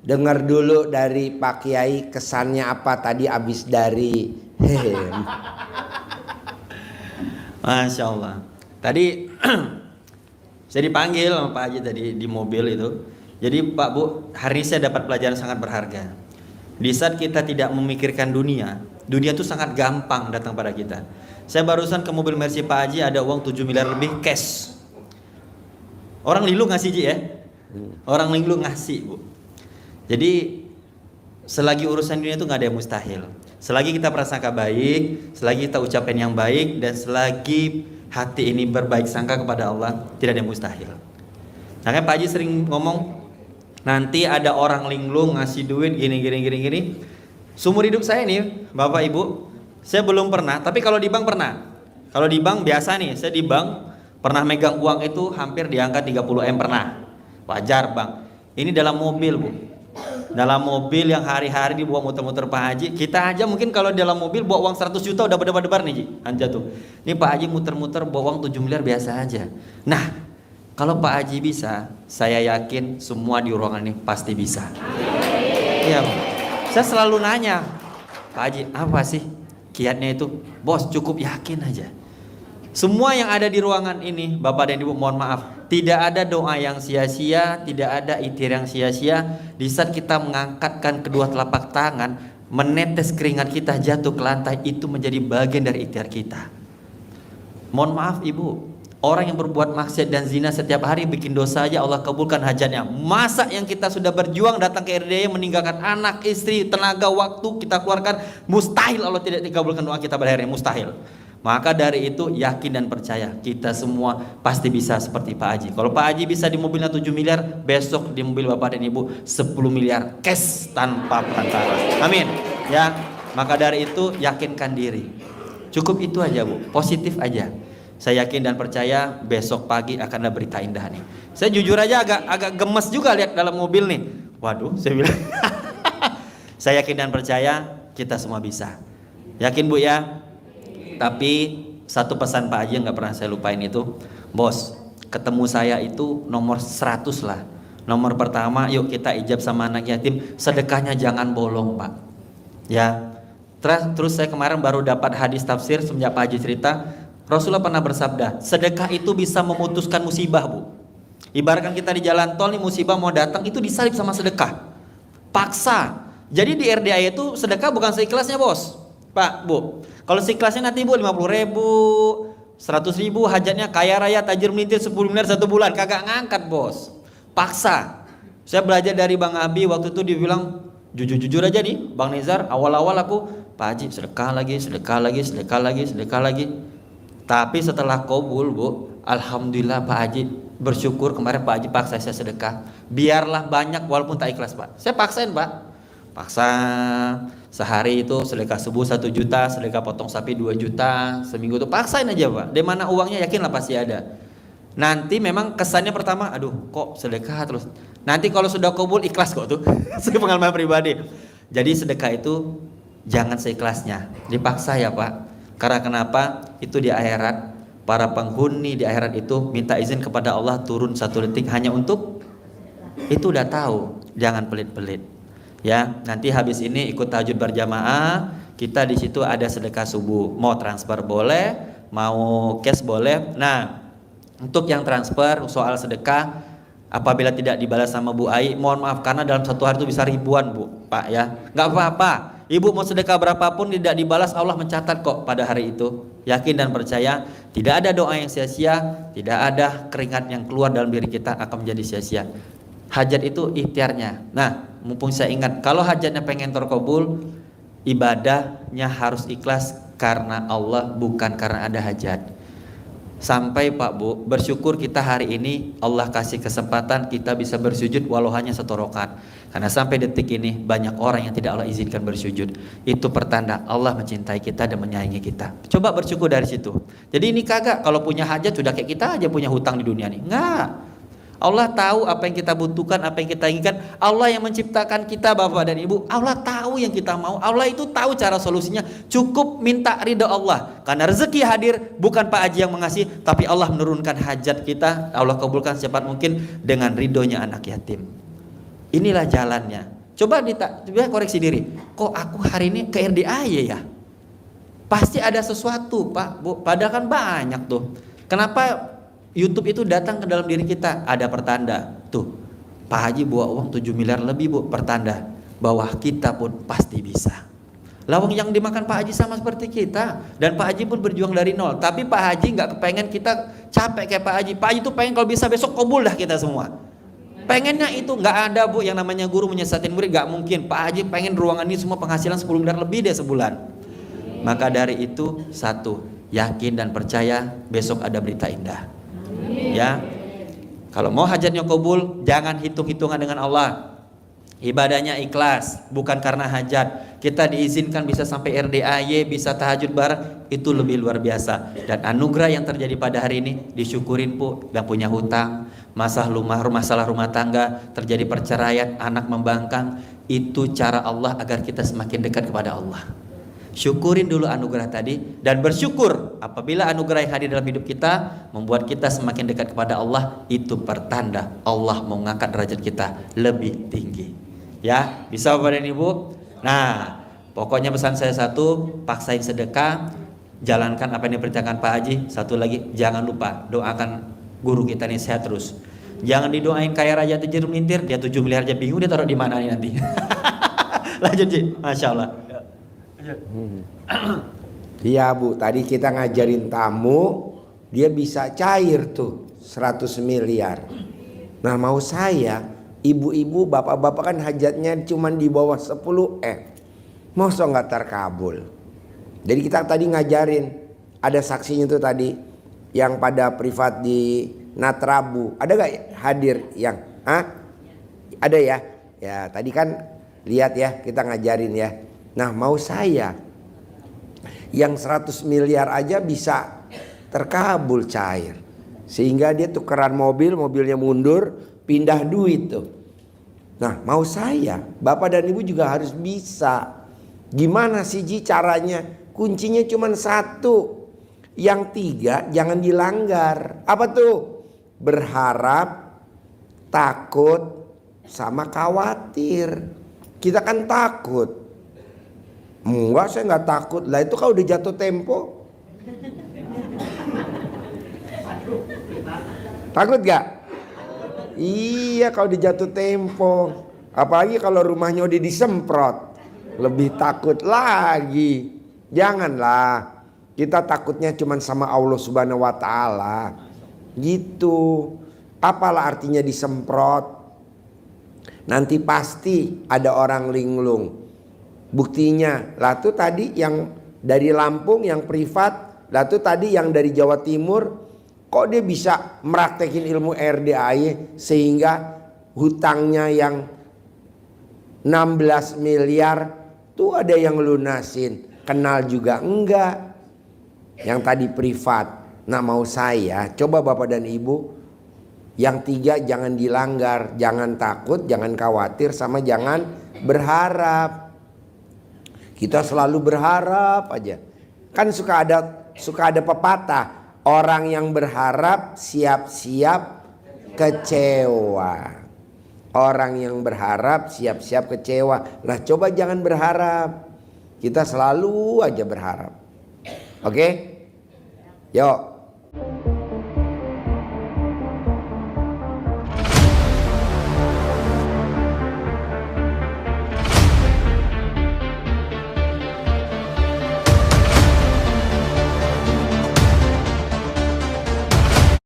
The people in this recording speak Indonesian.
Dengar dulu dari Pak Kiai kesannya apa tadi abis dari Masya Allah. Tadi saya dipanggil sama Pak Haji tadi di mobil itu. Jadi Pak Bu, hari ini saya dapat pelajaran sangat berharga. Di saat kita tidak memikirkan dunia, dunia itu sangat gampang datang pada kita. Saya barusan ke mobil Mercy Pak Haji, ada uang 7 miliar lebih cash. Orang lilu ngasih Ji ya. Orang lilu ngasih Bu. Jadi selagi urusan dunia itu nggak ada yang mustahil. Selagi kita prasangka baik, selagi kita ucapin yang baik, dan selagi hati ini berbaik sangka kepada Allah, tidak ada yang mustahil. Makanya Pak Haji sering ngomong, nanti ada orang linglung ngasih duit gini. Seumur hidup saya nih Bapak Ibu, saya belum pernah, tapi kalau di bank pernah. Kalau di bank biasa nih, saya di bank pernah megang uang itu hampir di angka 30 M pernah. Wajar Bang. Ini dalam mobil Bu. Dalam mobil yang hari-hari dibawa muter-muter Pak Haji. Kita aja mungkin kalau dalam mobil bawa uang 100 juta udah berdebar-debar nih Ji. Anja tuh. Ini Pak Haji muter-muter bawa uang 7 miliar biasa aja. Nah, kalau Pak Haji bisa, saya yakin semua di ruangan ini pasti bisa. Iya, saya selalu nanya, Pak Haji, apa sih kiatnya itu? Bos, cukup yakin aja. Semua yang ada di ruangan ini, Bapak dan Ibu, mohon maaf, tidak ada doa yang sia-sia, tidak ada ikhtiar yang sia-sia. Di saat kita mengangkatkan kedua telapak tangan, menetes keringat kita jatuh ke lantai, itu menjadi bagian dari ikhtiar kita. Mohon maaf Ibu, orang yang berbuat maksiat dan zina setiap hari bikin dosa aja Allah kabulkan hajatnya. Masa yang kita sudah berjuang datang ke RDI meninggalkan anak, istri, tenaga, waktu kita keluarkan, mustahil Allah tidak dikabulkan doa kita pada hari ini, mustahil. Maka dari itu yakin dan percaya kita semua pasti bisa seperti Pak Haji. Kalau Pak Haji bisa di mobilnya 7 miliar, besok di mobil Bapak dan Ibu 10 miliar cash tanpa perantara. Amin. Ya, maka dari itu yakinkan diri. Cukup itu aja Bu, positif aja. Saya yakin dan percaya besok pagi akan ada berita indah nih. Saya jujur aja agak gemes juga lihat dalam mobil nih. Waduh, saya bilang. Saya yakin dan percaya kita semua bisa. Yakin Bu ya? Tapi satu pesan Pak Haji yang gak pernah saya lupain itu, bos, ketemu saya itu nomor 100 lah. Nomor pertama, yuk kita ijab sama anak yatim, sedekahnya jangan bolong Pak. Ya, terus saya kemarin baru dapat hadis tafsir semenjak Pak Haji cerita, Rasulullah pernah bersabda, sedekah itu bisa memutuskan musibah Bu. Ibaratkan kita di jalan tol nih, musibah mau datang, itu disalib sama sedekah. Paksa. Jadi di RDI itu sedekah bukan seikhlasnya bos, Pak, Bu. Kalau seikhlasnya nanti Bu 50 ribu, 100 ribu, hajatnya kaya raya, tajir melintir 10 miliar 1 bulan, kagak ngangkat bos. Paksa. Saya belajar dari Bang Abi waktu itu, dia bilang jujur-jujur aja nih Bang Nizar, awal-awal aku, Pak Haji sedekah lagi. Tapi setelah kabul Bu, alhamdulillah Pak Haji bersyukur kemarin Pak Haji paksa saya sedekah. Biarlah banyak walaupun tak ikhlas Pak. Saya paksain Pak. Paksa sehari itu sedekah subuh 1 juta, sedekah potong sapi 2 juta, seminggu itu paksain aja Pak. Di mana uangnya yakinlah pasti ada. Nanti memang kesannya pertama, aduh kok sedekah terus. Nanti kalau sudah kabul ikhlas kok tuh. Saya pengalaman pribadi. Jadi sedekah itu jangan seikhlasnya, dipaksa ya Pak. Karena kenapa? Itu di akhirat, para penghuni di akhirat itu minta izin kepada Allah turun 1 detik hanya untuk itu, udah tahu, jangan pelit-pelit. Ya, nanti habis ini ikut tahajud berjamaah, kita di situ ada sedekah subuh. Mau transfer boleh, mau cash boleh. Nah, untuk yang transfer soal sedekah, apabila tidak dibalas sama Bu Ai, mohon maaf karena dalam 1 hari itu bisa ribuan Bu, Pak ya. Nggak apa-apa. Ibu mau sedekah berapapun tidak dibalas, Allah mencatat kok pada hari itu. Yakin dan percaya, tidak ada doa yang sia-sia, tidak ada keringat yang keluar dalam diri kita akan menjadi sia-sia. Hajat itu ikhtiarnya. Nah, mumpung saya ingat, kalau hajatnya pengen terkabul, ibadahnya harus ikhlas karena Allah, bukan karena ada hajat. Sampai Pak Bu, bersyukur kita hari ini Allah kasih kesempatan kita bisa bersujud walau hanya 1 rakaat. Karena sampai detik ini banyak orang yang tidak Allah izinkan bersujud. Itu pertanda Allah mencintai kita dan menyayangi kita. Coba bersyukur dari situ. Jadi ini kagak, kalau punya hajat sudah kayak kita aja punya hutang di dunia nih. Enggak. Allah tahu apa yang kita butuhkan, apa yang kita inginkan. Allah yang menciptakan kita Bapak dan Ibu. Allah tahu yang kita mau. Allah itu tahu cara solusinya. Cukup minta ridha Allah. Karena rezeki hadir bukan Pak Haji yang mengasih, tapi Allah menurunkan hajat kita. Allah kabulkan secepat mungkin dengan ridhonya anak yatim. Inilah jalannya. Coba koreksi diri. Kok aku hari ini ke RDAY ya? Pasti ada sesuatu, Pak, Bu. Padahal kan banyak tuh. Kenapa YouTube itu datang ke dalam diri kita? Ada pertanda. Tuh, Pak Haji bawa uang 7 miliar lebih, Bu. Pertanda bahwa kita pun pasti bisa. Lawang yang dimakan Pak Haji sama seperti kita. Dan Pak Haji pun berjuang dari nol. Tapi Pak Haji nggak kepengen kita capek kayak Pak Haji. Pak Haji tuh pengen kalau bisa besok kobul dah kita semua. Pengennya itu. Nggak ada, Bu, yang namanya guru menyesatin murid. Nggak mungkin. Pak Haji pengen ruangan ini semua penghasilan 10 miliar lebih deh sebulan. Maka dari itu, satu, yakin dan percaya besok ada berita indah. Ya, kalau mau hajatnya kabul, jangan hitung-hitungan dengan Allah. Ibadahnya ikhlas, bukan karena hajat. Kita diizinkan bisa sampai RDAY, bisa tahajud bareng, itu lebih luar biasa. Dan anugerah yang terjadi pada hari ini disyukurin, Bu. Yang punya hutang, masalah rumah tangga, terjadi perceraian, anak membangkang, itu cara Allah agar kita semakin dekat kepada Allah. Syukurin dulu anugerah tadi dan bersyukur apabila anugerah yang hadir dalam hidup kita membuat kita semakin dekat kepada Allah. Itu pertanda Allah mau mengangkat derajat kita lebih tinggi. Ya, bisa Bapak dan Ibu? Nah, pokoknya pesan saya satu, paksain sedekah, jalankan apa yang diperintahkan Pak Haji. Satu lagi, jangan lupa doakan guru kita ini sehat terus. Jangan didoain kayak raja tajir melintir, dia 7 miliar aja bingung dia taruh di mana nih nanti. Lanjut, Ji. Masya Allah. Iya, Bu, tadi kita ngajarin tamu, dia bisa cair tuh 100 miliar. Nah, mau saya, ibu-ibu, bapak-bapak kan hajatnya cuma di bawah 10 M. Masa nggak terkabul? Jadi kita tadi ngajarin, ada saksinya tuh tadi yang pada privat di Natrabu. Ada gak hadir yang? Ada ya? Ya, tadi kan lihat ya, kita ngajarin ya. Nah, mau saya yang 100 miliar aja bisa terkabul cair. Sehingga dia tukeran mobil, mobilnya mundur, pindah duit tuh. Nah, mau saya, Bapak dan Ibu juga harus bisa. Gimana sih Ji caranya? Kuncinya cuma satu. Yang tiga jangan dilanggar. Apa tuh? Berharap, takut, sama khawatir. Kita kan takut. Enggak, saya nggak takut. Lah itu kalau udah jatuh tempo. Takut gak? Iya, kalau udah jatuh tempo. Apalagi kalau rumahnya udah disemprot. Lebih takut lagi. Janganlah. Kita takutnya cuma sama Allah Subhanahu wa Ta'ala. Gitu. Apalah artinya disemprot? Nanti pasti ada orang linglung. Buktinya, lah tuh tadi yang dari Lampung yang privat, lah tuh tadi yang dari Jawa Timur, kok dia bisa meraktekin ilmu RDAY sehingga hutangnya yang 16 miliar tuh ada yang lunasin, kenal juga enggak. Yang tadi privat. Nah, mau saya, coba Bapak dan Ibu, yang tiga jangan dilanggar, jangan takut, jangan khawatir, sama jangan berharap. Kita selalu berharap aja. Kan suka ada pepatah, orang yang berharap siap-siap kecewa. Orang yang berharap siap-siap kecewa. Lah coba jangan berharap. Kita selalu aja berharap. Oke? Yuk.